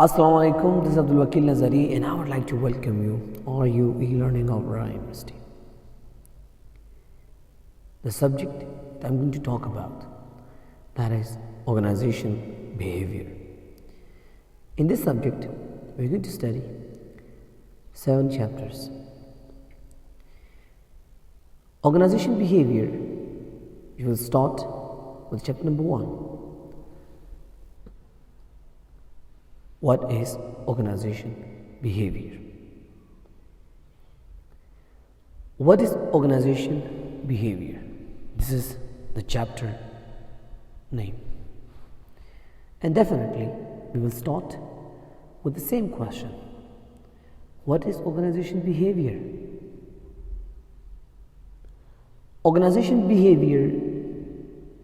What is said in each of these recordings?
Assalamu alaikum, this is Abdul Wakil Nazari and I would like to welcome you or you e-learning of our university. The subject that I'm going to talk about, that is organization behavior. In this subject, we're going to study 7 chapters. Organization behavior, we will start with chapter number 1. What is organization behavior? What is organization behavior? This is the chapter name. And definitely, we will start with the same question. What is organization behavior? Organization behavior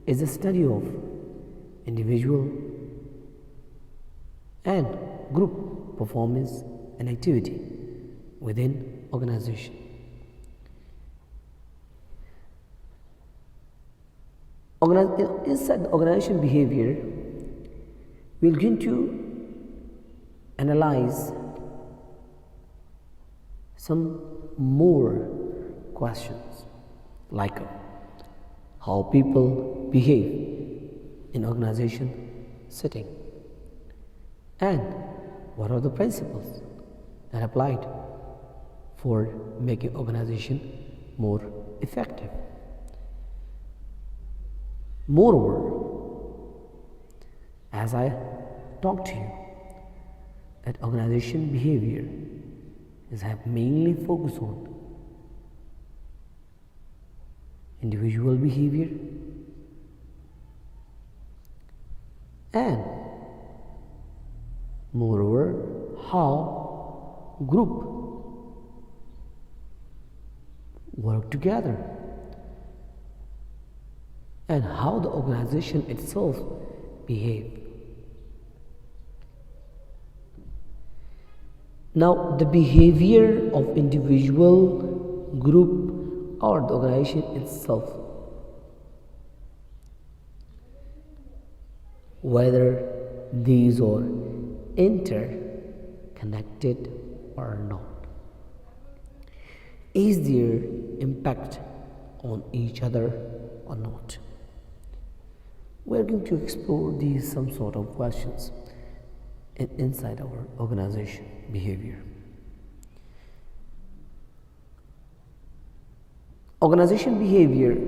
is the study of individual and group performance and activity within organization. Inside the organization behavior, we are going to analyze some more questions like how people behave in organization setting, and what are the principles that applied for making organization more effective. Moreover, as I talk to you, that organization behavior is mainly focused on individual behavior and moreover, how group work together and how the organization itself behave. Now, the behavior of individual, group, or the organization itself, whether these are interconnected or not. Is there impact on each other or not? We're going to explore these some sort of questions inside our organization behavior. Organization behavior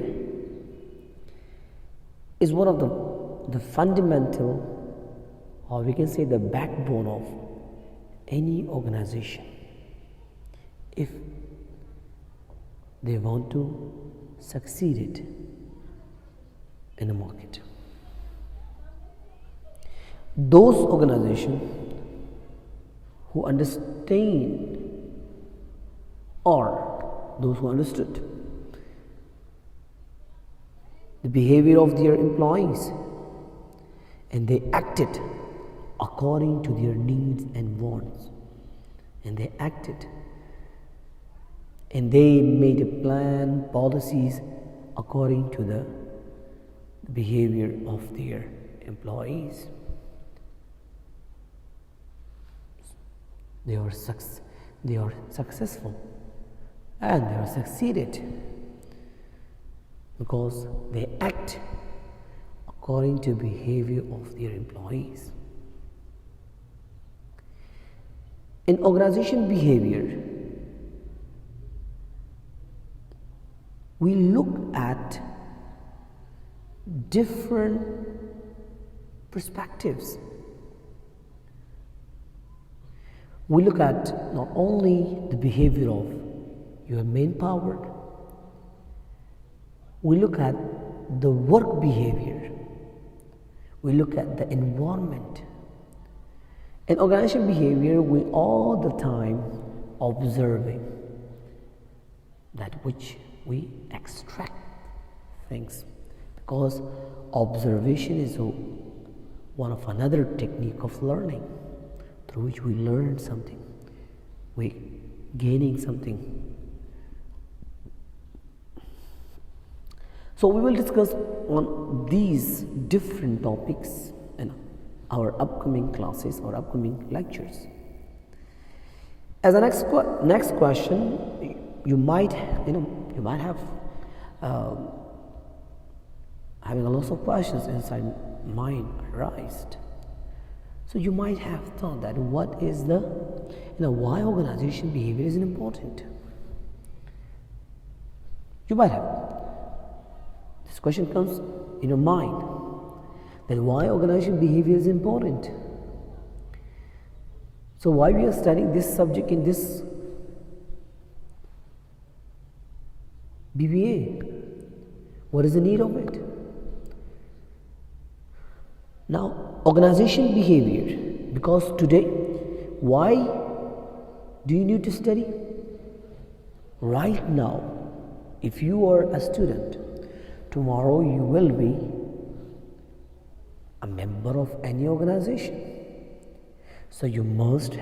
is one of the fundamental, or we can say the backbone of any organization if they want to succeed in the market. Those organizations who understand or those who understood the behavior of their employees and they acted according to their needs and wants, and they acted and they made a plan, policies according to the behavior of their employees. They are successful and they are succeeded because they act according to behavior of their employees. In organization behavior, we look at different perspectives. We look at not only the behavior of your manpower, we look at the work behavior, we look at the environment. In organization behavior, we all the time observing that which we extract things, because observation is one of another technique of learning through which we learn something, we gaining something. So we will discuss on these different topics our upcoming classes or upcoming lectures. As a next question, you might have having a lot of questions inside mind arised. So you might have thought that what is the why organization behavior is important. You might have this question comes in your mind, that why organization behavior is important. So why we are studying this subject in this BBA? What is the need of it? Now, organization behavior, because today, why do you need to study? Right now, if you are a student, tomorrow you will be a member of any organization. So you must,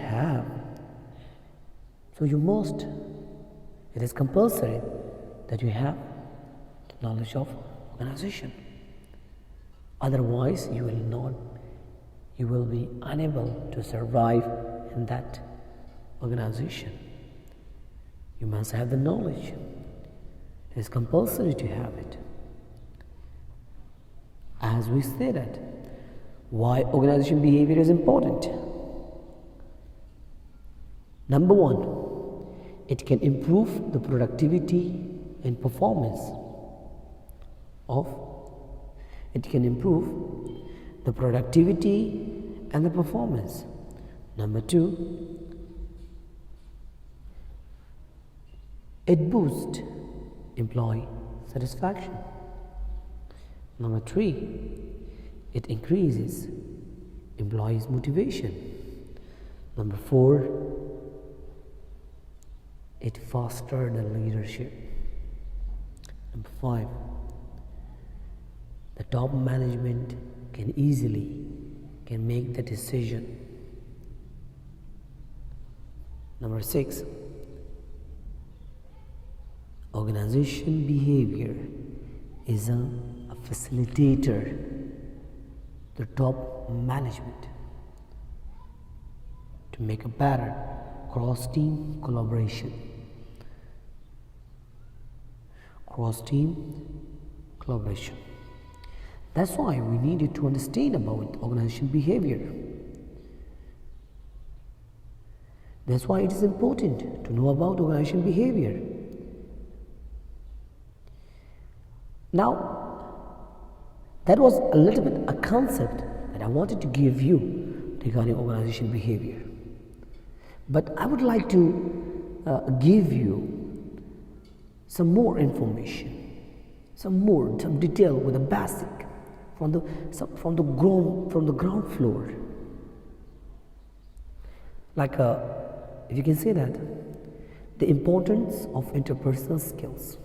it is compulsory that you have knowledge of organization. Otherwise, you will be unable to survive in that organization. You must have the knowledge. It is compulsory to have it. As we stated, why organization behavior is important. Number one, it can improve the productivity and performance it can improve the productivity and the performance. Number two, it boosts employee satisfaction. Number three, it increases employees' motivation. Number four, it fosters the leadership. Number five, the top management can make the decision. Number six, organization behavior is a facilitator, the top management, to make a better cross-team collaboration. That's why we needed to understand about organization behavior. That's why it is important to know about organization behavior. Now, that was a little bit a concept that I wanted to give you regarding organization behavior. But I would like to give you some more information, some detail with a basic from the ground floor. Like if you can say that, the importance of interpersonal skills.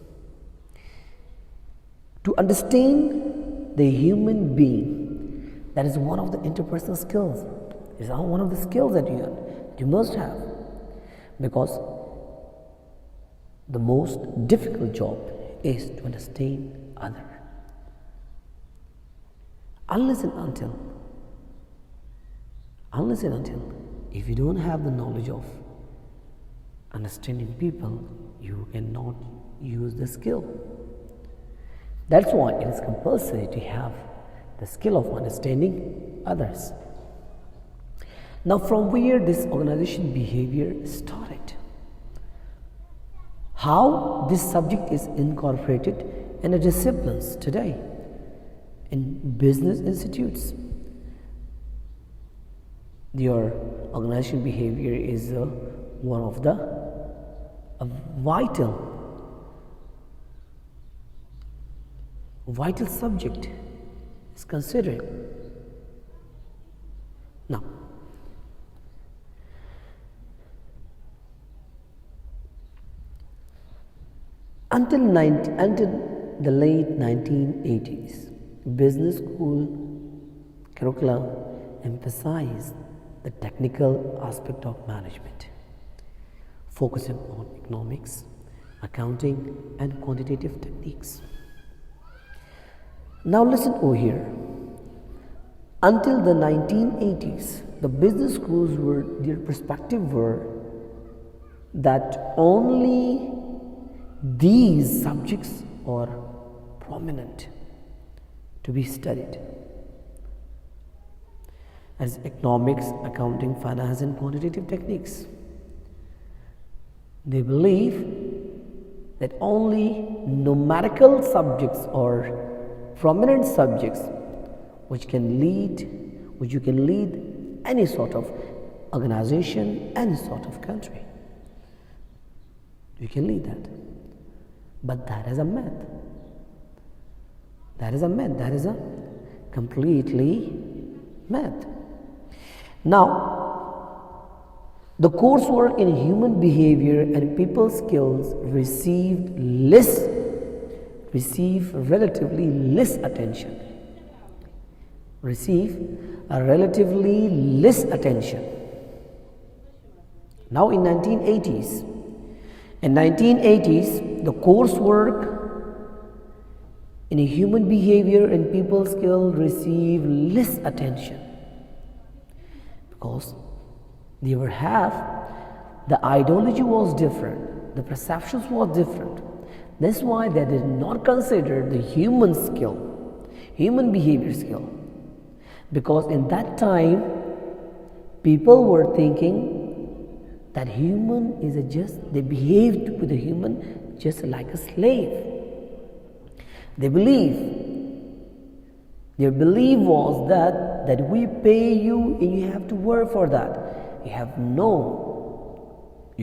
To understand the human being, that is one of the interpersonal skills. It's one of the skills that you must have, because the most difficult job is to understand others. Unless and until if you don't have the knowledge of understanding people, you cannot use the skill. That's why it is compulsory to have the skill of understanding others. Now, from where this organization behavior started, how this subject is incorporated in the disciplines today in business institutes. Your organization behavior is one of the vital subject is considered. Now, until the late 1980s, business school curricula emphasized the technical aspect of management, focusing on economics, accounting, and quantitative techniques. Now listen over here. Until the 1980s, the business schools were, their perspective were that only these subjects are prominent to be studied, as economics, accounting, finance, and quantitative techniques. They believe that only numerical subjects or prominent subjects which you can lead any sort of organization, any sort of country. You can lead that. But that is a myth. That is a myth. That is a completely myth. Now, the coursework in human behavior and people skills receive relatively less attention. Now in 1980s, the coursework in human behavior and people skill receive less attention because the ideology was different, the perceptions were different. That's why they did not consider the human behavior skill, because in that time people were thinking that human is they behaved with a human just like a slave. Their belief was that we pay you and you have to work for that. You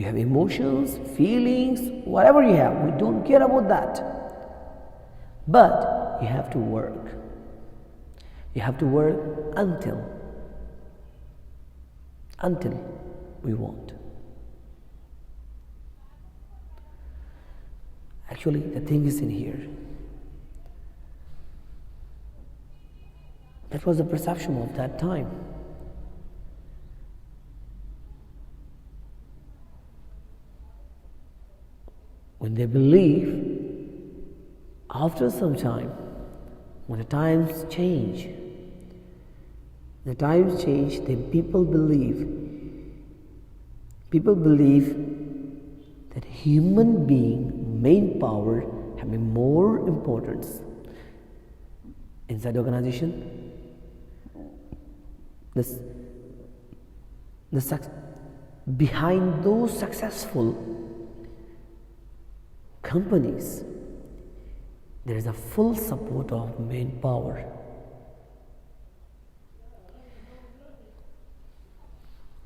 have emotions, feelings, whatever you have. We don't care about that. But you have to work. You have to work until we want. Actually, the thing is in here. That was the perception of that time. When they believe, after some time, when the times change, then people believe that human being, main power, having more importance inside the organization. Behind those successful companies, there is a full support of main power.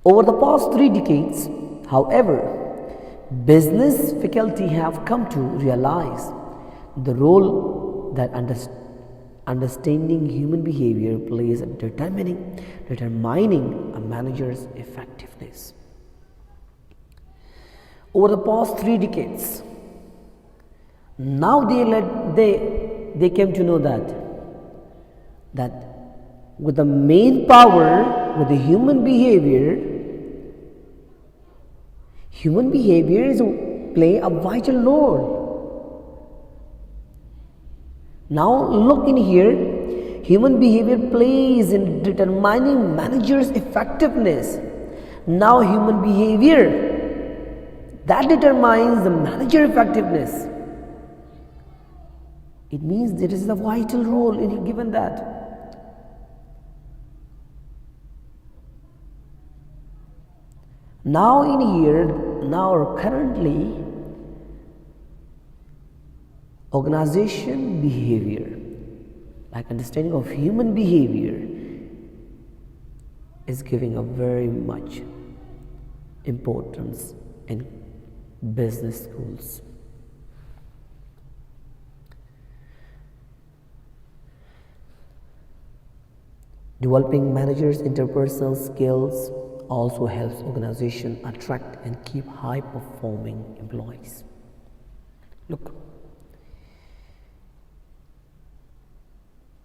Over the past 3 decades, however, business faculty have come to realize the role that understanding human behavior plays in determining a manager's effectiveness. Over the past 3 decades, now they came to know that with the main power, with the human behavior is play a vital role. Now look in here, human behavior plays in determining manager's effectiveness. Now human behavior that determines the manager effectiveness. It means there is a vital role in given that. Now currently, organization behavior, like understanding of human behavior, is giving a very much importance in business schools. Developing managers' interpersonal skills also helps organization attract and keep high-performing employees. Look,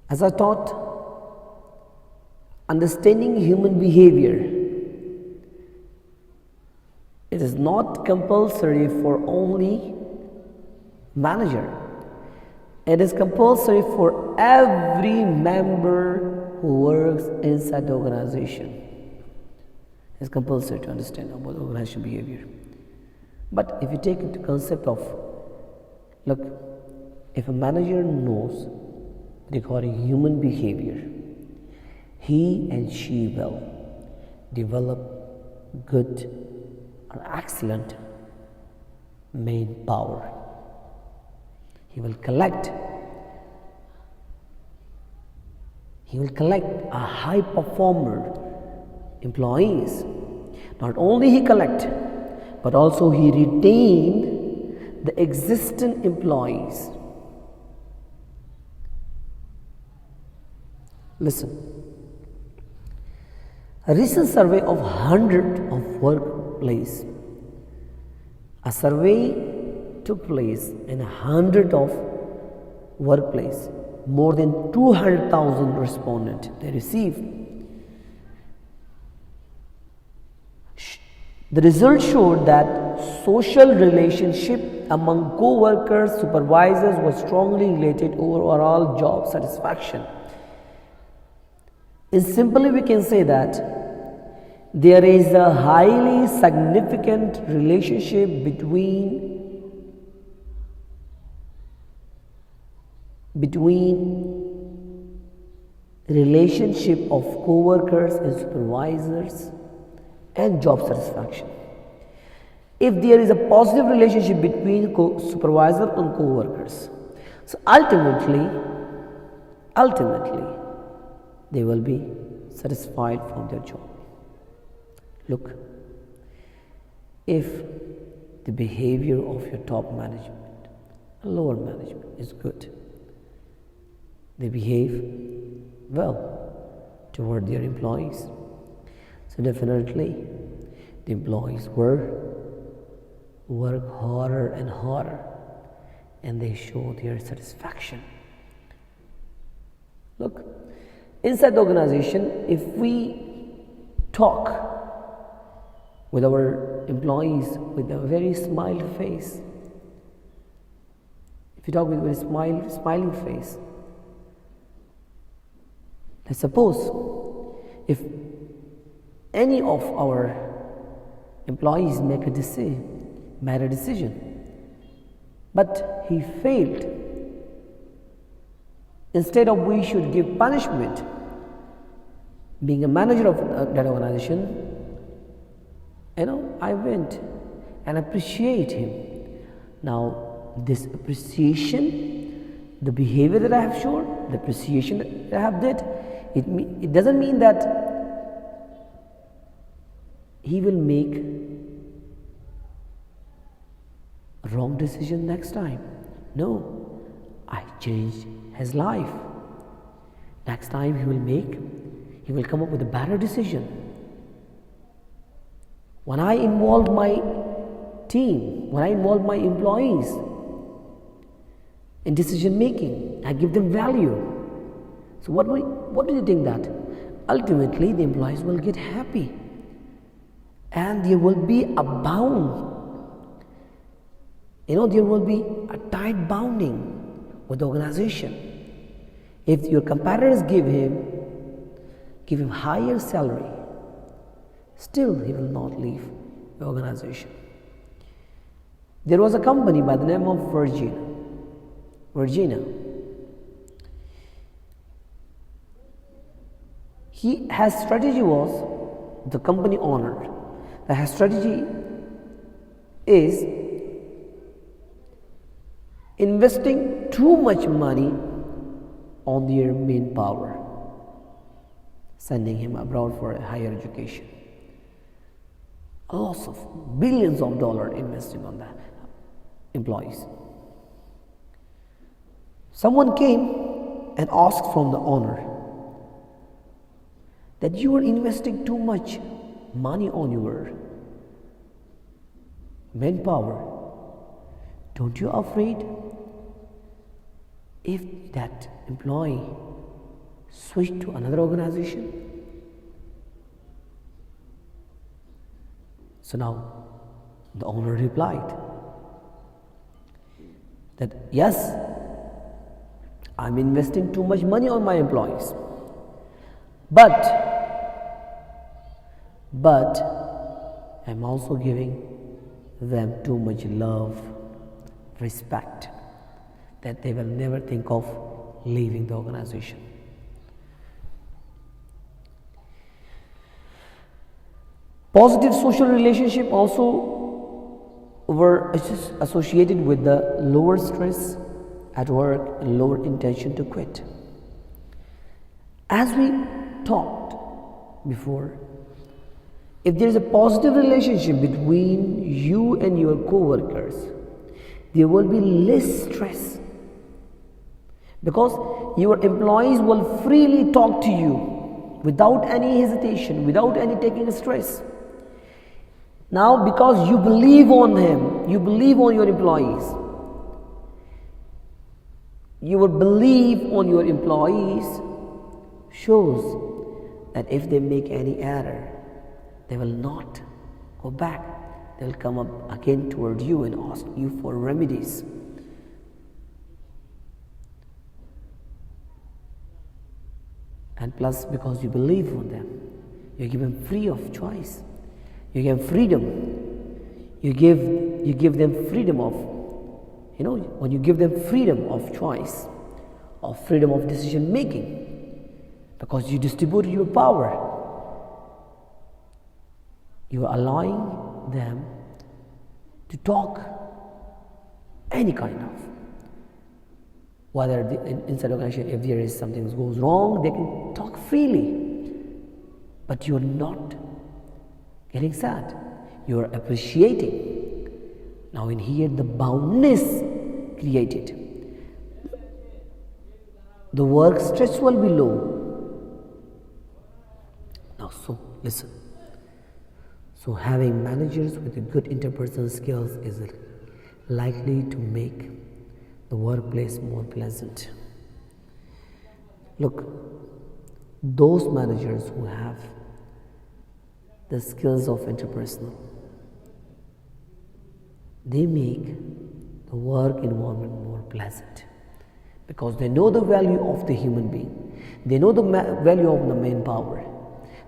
as I taught, understanding human behavior, it is not compulsory for only manager. It is compulsory for every member who works inside the organization. It's compulsory to understand about organizational behavior. But if you take the concept of, look, if a manager knows regarding human behavior, he and she will develop good or excellent main power. He will collect a high performer employees. Not only he collect, but also he retain the existing employees. Listen, a recent survey of 100 of workplace, a survey took place in 100 of workplace. More than 200,000 respondents they received. The results showed that social relationship among co-workers, supervisors was strongly related to overall job satisfaction. In simply we can say that there is a highly significant relationship between relationship of co-workers and supervisors and job satisfaction. If there is a positive relationship between supervisor and co-workers, so ultimately they will be satisfied from their job. Look, if the behavior of your top management and lower management is good, they behave well toward their employees. So definitely the employees work harder and harder and they show their satisfaction. Look, inside the organization, if we talk with our employees with a very smiled face, if you talk with a very smiling face, let's suppose if any of our employees made a decision, but he failed. Instead of we should give punishment, being a manager of that organization, I went and appreciate him. Now this appreciation, the behavior that I have shown, the appreciation that I have did, it doesn't mean that he will make a wrong decision next time. No, I changed his life. Next time he will come up with a better decision. When I involve my team, when I involve my employees in decision making, I give them value. So what do you think that? Ultimately, the employees will get happy. And there will be a bound. There will be a tight bounding with the organization. If your competitors give him higher salary, still he will not leave the organization. There was a company by the name of Virginia. His strategy was, the company owner, his strategy is investing too much money on their main power, sending him abroad for a higher education. A loss of billions of dollars invested on the employees. Someone came and asked from the owner that you are investing too much money on your manpower. Don't you afraid if that employee switch to another organization? So now the owner replied that yes, I'm investing too much money on my employees, But I'm also giving them too much love, respect, that they will never think of leaving the organization. Positive social relationship also were associated with the lower stress at work and lower intention to quit. As we talked before, if there is a positive relationship between you and your co-workers, there will be less stress because your employees will freely talk to you without any hesitation, without any taking stress. Now, because you believe on him, you believe on your employees, your belief on your employees shows that if they make any error, they will not go back. They will come up again toward you and ask you for remedies. And plus, because you believe on them, you give them free of choice. You give freedom. You give them freedom of, when you give them freedom of choice, or freedom of decision making, because you distribute your power, you are allowing them to talk any kind of, whether inside the organization, if there is something that goes wrong, they can talk freely, but you're not getting sad, you are appreciating. Now in here the boundness created, the work stress will be low. Now so listen, so having managers with good interpersonal skills is likely to make the workplace more pleasant. Look, those managers who have the skills of interpersonal, they make the work environment more pleasant because they know the value of the human being, they know the value of the manpower,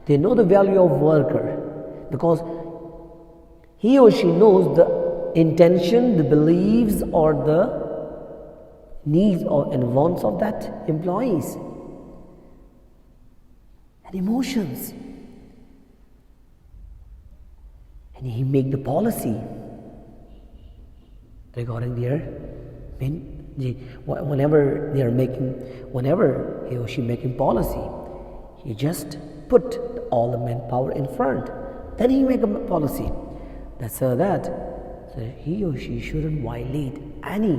they know the value of worker, because he or she knows the intention, the beliefs, or the needs or and wants of that employees and emotions. And he make the policy regarding their whenever he or she making policy, he just put all the manpower in front, then he make a policy that so that he or she shouldn't violate any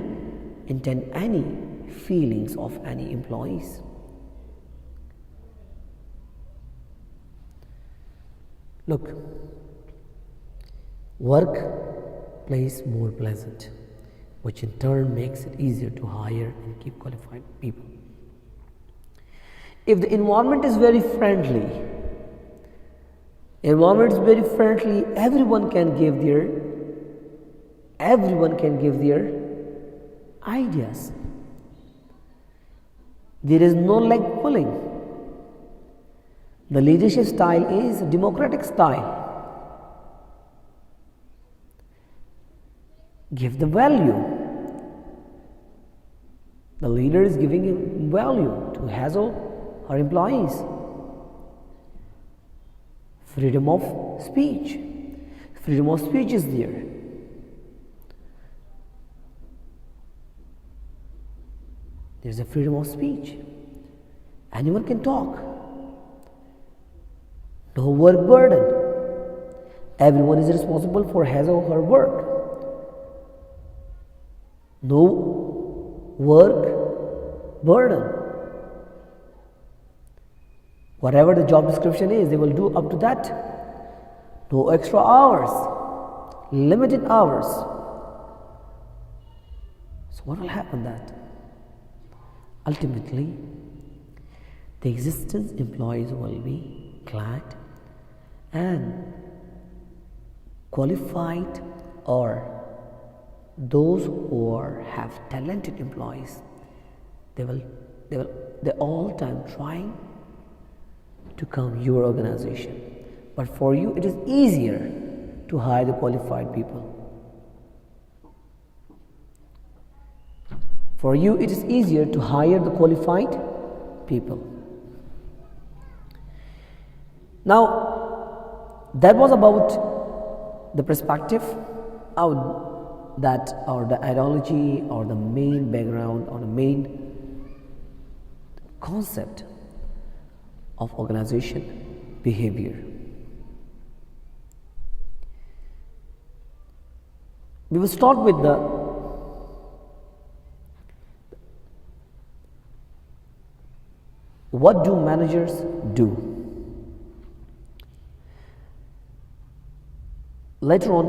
intent, any feelings of any employees. Look, workplace more pleasant, which in turn makes it easier to hire and keep qualified people. If the environment is very friendly, everyone can give their ideas. There is no leg pulling. The leadership style is a democratic style. Give the value. The leader is giving him value to his or her employees. Freedom of speech. Freedom of speech is there. There's a freedom of speech. Anyone can talk. No work burden. Everyone is responsible for his or her work. No work burden. Whatever the job description is, they will do up to that. No extra hours, limited hours. So what will happen that? Ultimately, the existing employees will be glad and qualified, or those who have talented employees, they all time trying to come your organization. But for you, it is easier to hire the qualified people. For you, it is easier to hire the qualified people. Now, that was about the perspective, or the ideology, or the main background, or the main concept of organization behavior. We will start with what do managers do? Later on,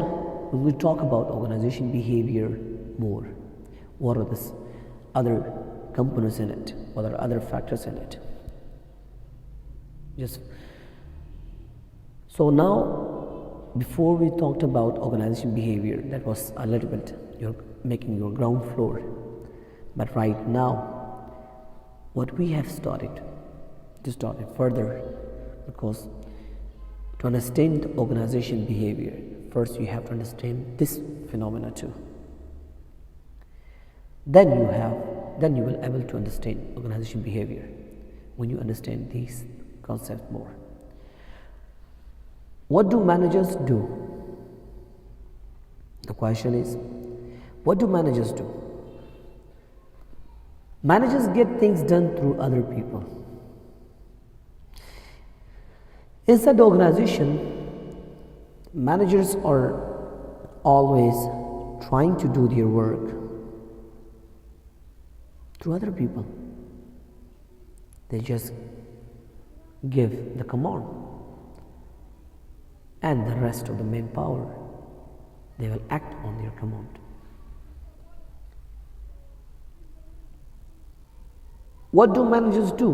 we will talk about organization behavior more. What are the other components in it? What are other factors in it? So now, before we talked about organization behavior, that was a little bit you're making your ground floor. But right now, what we have started to start it further, because to understand organization behavior, first you have to understand this phenomena too. Then you will be able to understand organization behavior when you understand these concepts more. What do managers do? The question is, what do managers do? Managers get things done through other people. Inside the organization, managers are always trying to do their work through other people. They just give the command, and the rest of the manpower, they will act on their command. What do managers do?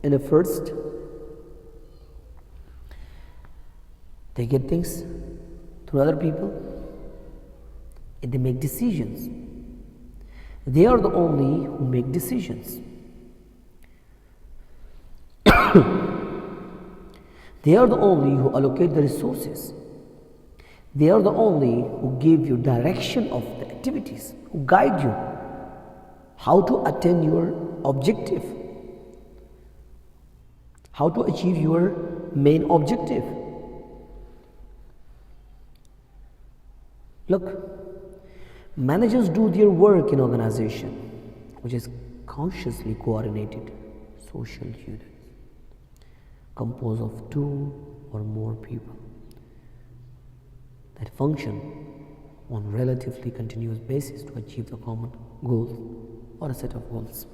In the first, they get things through other people and they make decisions. They are the only who make decisions. They are the only who allocate the resources. They are the only who give you direction of the activities, who guide you how to attain your objective, how to achieve your main objective. Look, managers do their work in organization, which is consciously coordinated social units composed of 2 or more people that function on relatively continuous basis to achieve the common goal or a set of goals.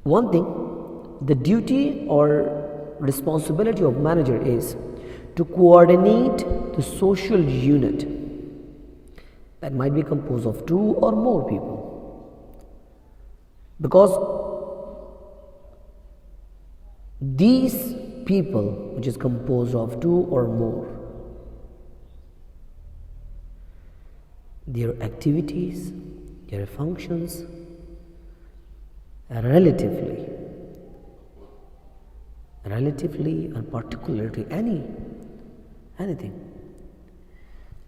One thing, the duty or responsibility of manager is to coordinate the social unit that might be composed of 2 or more people. Because these people, which is composed of 2 or more, their activities, their functions are relatively and particularly anything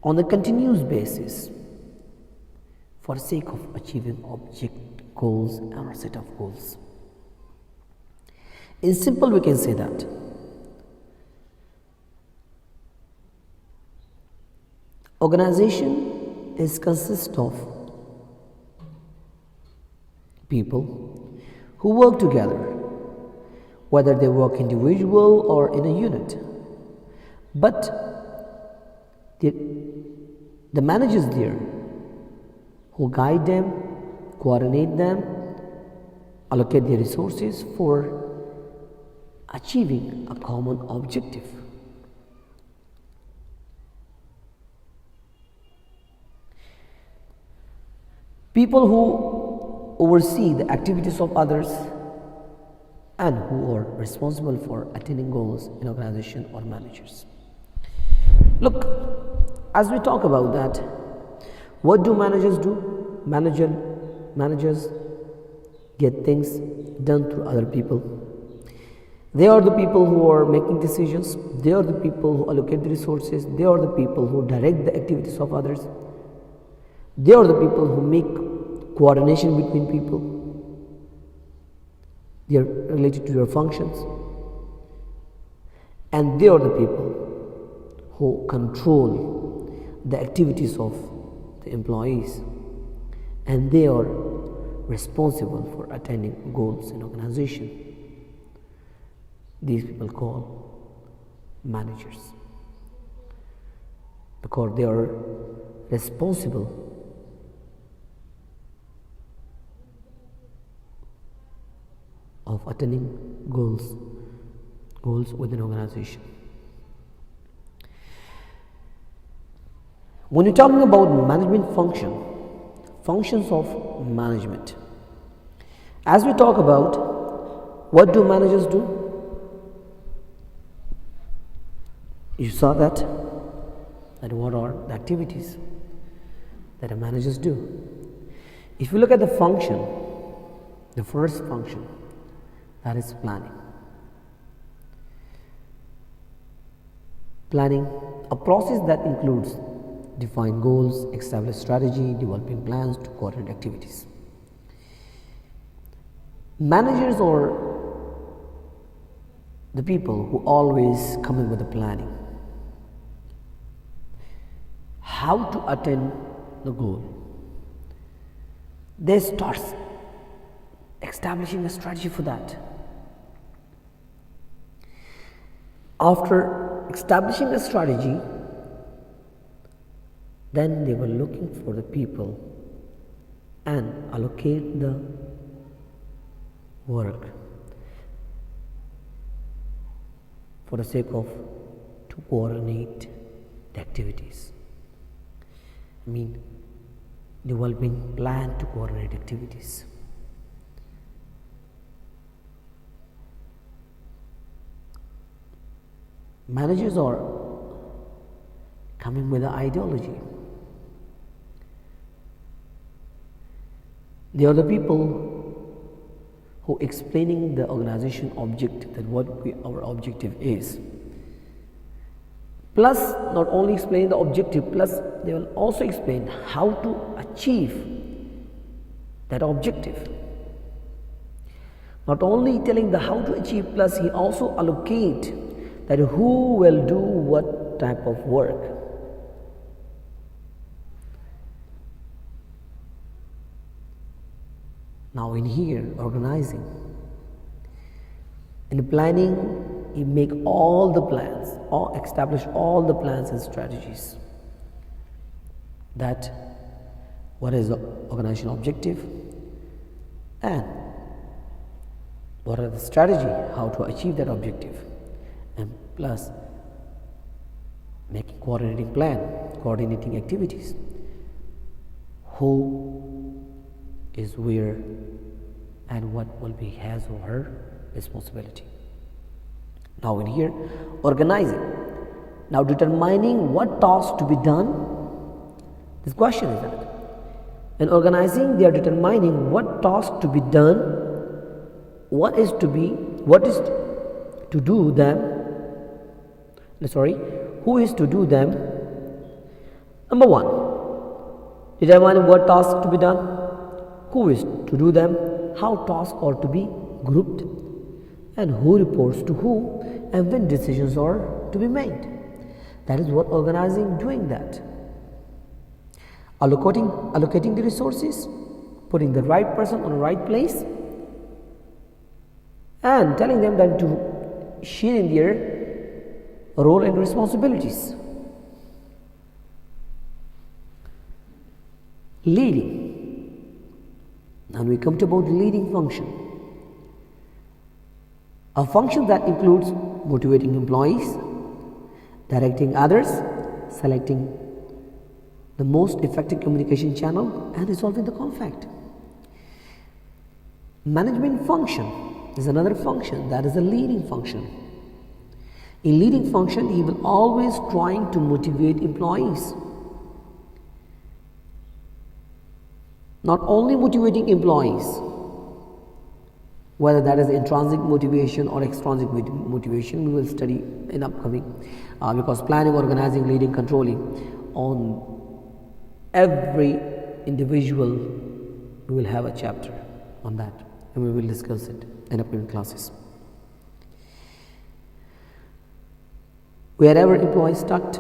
on a continuous basis for the sake of achieving goals and a set of goals. In simple, we can say that organization consists of people who work together, whether they work individual or in a unit. But the managers there who guide them, coordinate them, allocate their resources for achieving a common objective. People who oversee the activities of others and who are responsible for attaining goals in organization or managers. Look, as we talk about that, what do managers do? Managers get things done through other people. They are the people who are making decisions. They are the people who allocate the resources. They are the people who direct the activities of others. They are the people who make coordination between people. They are related to their functions. And they are the people who control the activities of the employees. And they are responsible for attaining goals in organization. These people call managers, because they are responsible of attaining goals within organization. When you're talking about management functions of management, as we talk about, what do managers do? You saw that what are the activities that the managers do. If you look at the function, the first function, that is planning. Planning, a process that includes define goals, establish strategy, developing plans to coordinate activities. Managers are the people who always come in with the planning. How to attain the goal. They start establishing a strategy for that. After establishing a strategy, then they were looking for the people and allocate the work for the sake of to coordinate the activities. Developing plan to coordinate activities. Managers are coming with an ideology. They are the people who explaining the organization objective, that our objective is. Plus, not only explain the objective, plus they will also explain how to achieve that objective. Not only telling the how to achieve, plus he also allocate that who will do what type of work. Now in here, organizing. In planning, you make all the plans, or establish all the plans and strategies. That what is the organization objective and what are the strategy, how to achieve that objective, and plus making coordinating plan, coordinating activities. Who is where and what will be his or her responsibility. Now in here, organizing. Now determining what tasks to be done. This question is that. In organizing, they are determining what tasks to be done, what is to do them. Who is to do them. Number one, determining what tasks to be done, who is to do them, how tasks are to be grouped, and who reports to who, and when decisions are to be made. That is what organizing doing that. Allocating the resources, putting the right person on the right place, and telling them that to share in their role and responsibilities. Leading. Now we come to about the leading function. A function that includes motivating employees, directing others, selecting the most effective communication channel, and resolving the conflict. Management function is another function, that is a leading function. In leading function, he will always trying to motivate employees. Not only motivating employees, Whether that is intrinsic motivation or extrinsic motivation, we will study in upcoming, because planning, organizing, leading, controlling on every individual, we will have a chapter on that and we will discuss it in upcoming classes. Wherever employees stuck,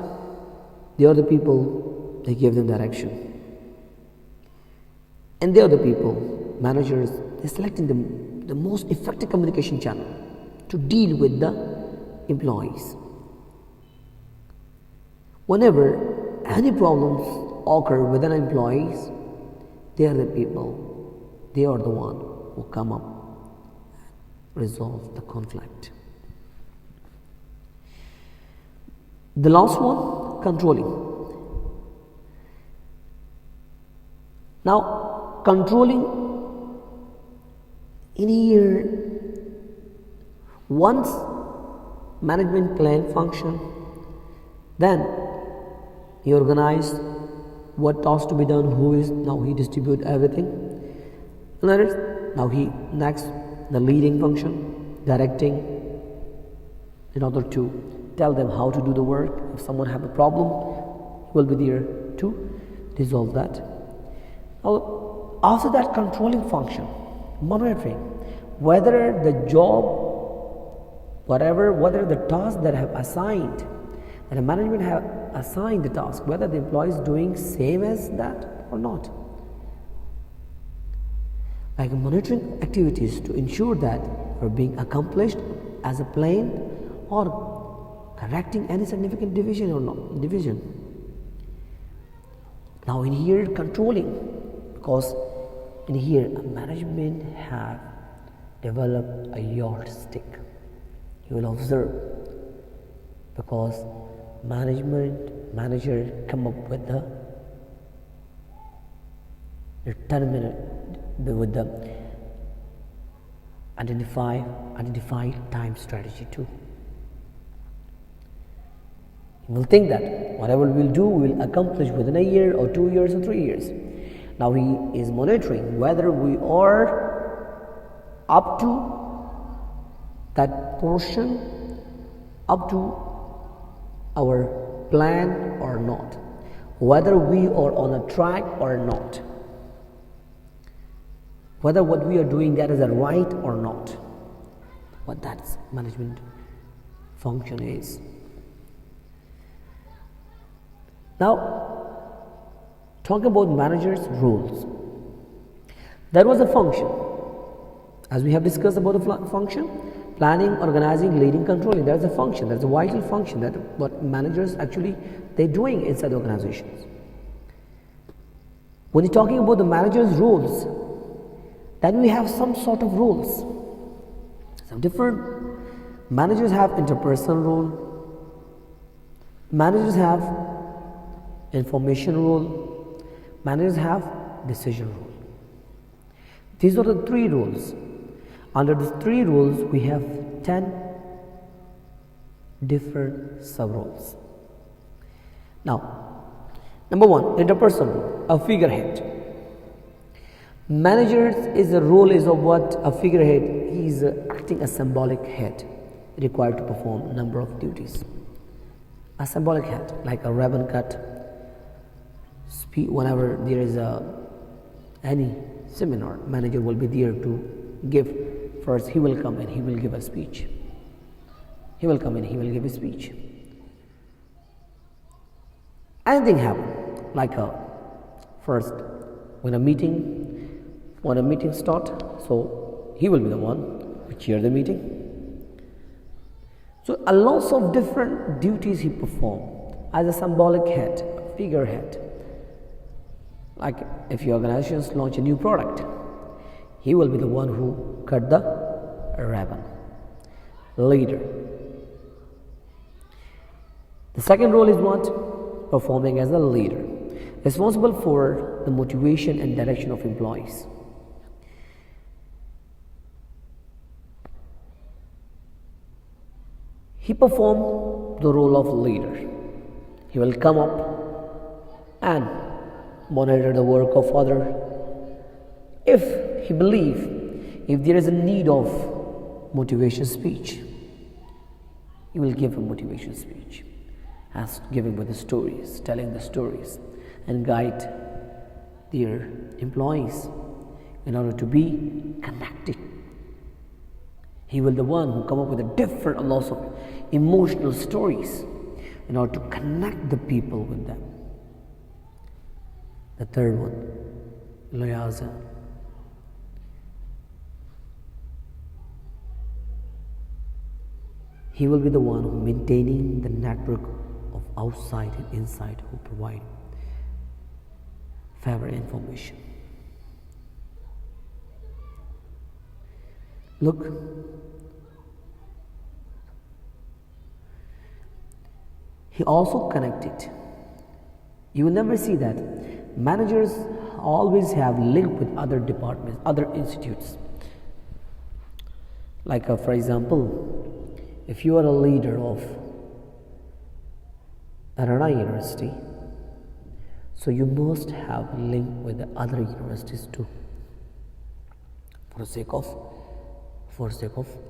they are the people, they give them direction. And they are the people, managers, they're selecting the most effective communication channel to deal with the employees. Whenever any problems occur within employees, they are the people, they are the one who come up and resolve the conflict. The last one, controlling. Now, controlling in here, once management plan function, then he organize what tasks to be done, who is, now he distribute everything. Now he next the leading function, directing, in order to tell them how to do the work. If someone have a problem, he will be there to resolve that. Now, after that controlling function, monitoring whether the job, whether the task that I have assigned, that the management have assigned the task, whether the employee is doing same as that or not. Like monitoring activities to ensure that are being accomplished as a plan, or correcting any significant division or not division. Now in here controlling, because in here management have developed a yardstick. You will observe, because manager come up with the determinate, with the identified time strategy too. You will think that whatever we'll do, we'll accomplish within a year or 2 years or 3 years. Now he is monitoring whether we are up to that portion, up to our plan or not, whether we are on a track or not, whether what we are doing that is a right or not, what that management function is. Now, talking about managers' roles, there was a function, as we have discussed about the function, planning, organizing, leading, controlling. There is a function, there is a vital function that what managers actually they're doing inside the organizations. When you're talking about the managers' roles, then we have some sort of roles. Some different managers have interpersonal role, managers have information role, managers have decision role. These are the 3 roles. Under these 3 roles, we have 10 different sub-roles. Now, number 1, interpersonal role, a figurehead. Managers is a role is of what a figurehead. He is acting a symbolic head, required to perform a number of duties. A symbolic head, like a ribbon cut. Whenever there is any seminar, manager will be there to give. First, he will come and he will give a speech. He will come and he will give a speech. Anything happen, like first, when a meeting start, so he will be the one who chair the meeting. So a lot of different duties he perform as a symbolic head, figurehead. Like if your organizations launch a new product, he will be the one who cut the ribbon. Leader. The second role is what? Performing as a leader, responsible for the motivation and direction of employees. He performed the role of leader. He will come up and monitor the work of others. If he believes If there is a need of motivation speech, you will give a motivation speech, as giving with the stories, telling the stories, and guide their employees in order to be connected. He will be the one who come up with a different lots of emotional stories in order to connect the people with them. The third one, liaison. He will be the one who maintaining the network of outside and inside who provide favorite information. Look, he also connected. You will never see that managers always have link with other departments, other institutes. Like for example, if you are a leader of Arana University, so you must have link with the other universities too, for the sake of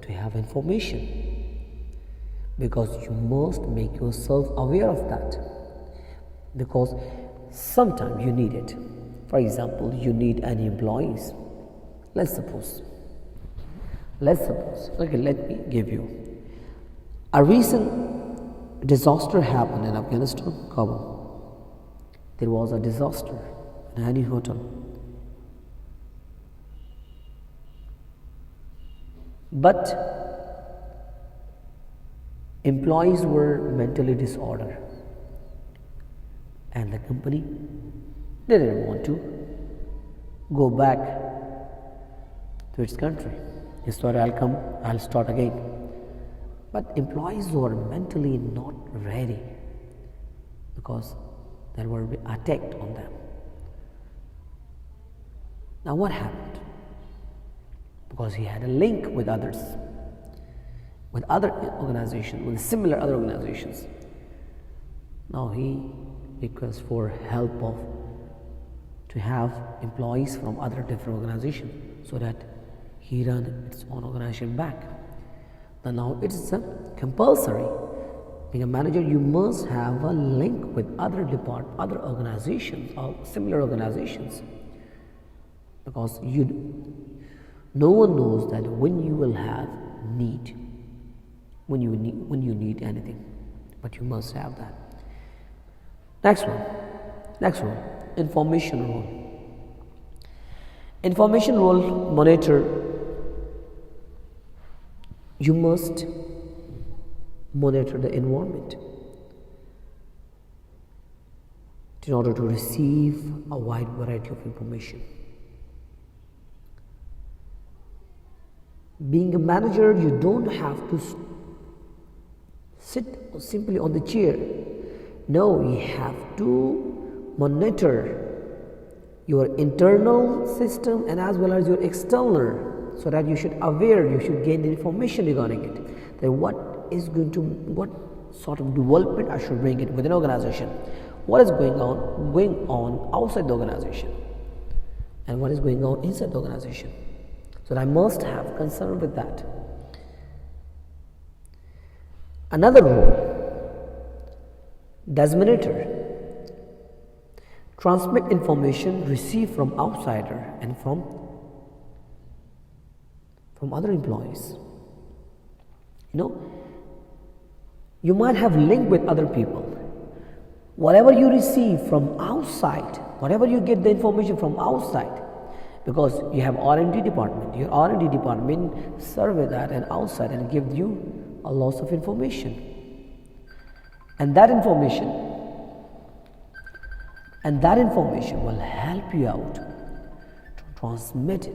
to have information, because you must make yourself aware of that, because sometimes you need it. For example, you need any employees. Let's suppose, okay, let me give you. A recent disaster happened in Afghanistan, Kabul. There was a disaster in any hotel. But employees were mentally disordered, and the company didn't want to go back to its country. They thought, I'll start again. But employees were mentally not ready because there were attacked on them. Now what happened? Because he had a link with others, with other organizations, with similar other organizations. Now he requests for help to have employees from other different organizations so that he run its own organization back. Now it is compulsory. Being a manager, you must have a link with other organizations or similar organizations, because no one knows that when you will have need, when you need anything, but you must have that. Next one, information role. Information role monitor. You must monitor the environment in order to receive a wide variety of information. Being a manager, you don't have to sit simply on the chair. No, you have to monitor your internal system and as well as your external, so that you should gain the information regarding it. That what sort of development I should bring it within an organization, what is going on outside the organization, and what is going on inside the organization. So I must have concern with that. Another role, disseminator. Transmit information received from outsider and from other employees. You might have link with other people. Whatever you receive from outside, whatever you get the information from outside, because you have R&D department, your R&D department survey that and outside and give you a lot of information. And that information will help you out to transmit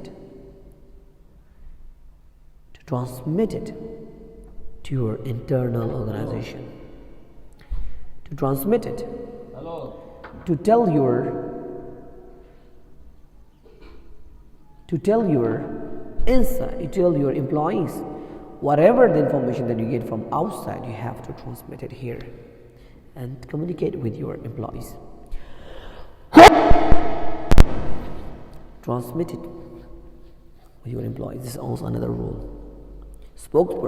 it to your internal organization, to transmit it, to tell your inside, you tell your employees, whatever the information that you get from outside, you have to transmit it here and communicate with your employees. Transmit it. with your employees. This is also another rule. Spokesperson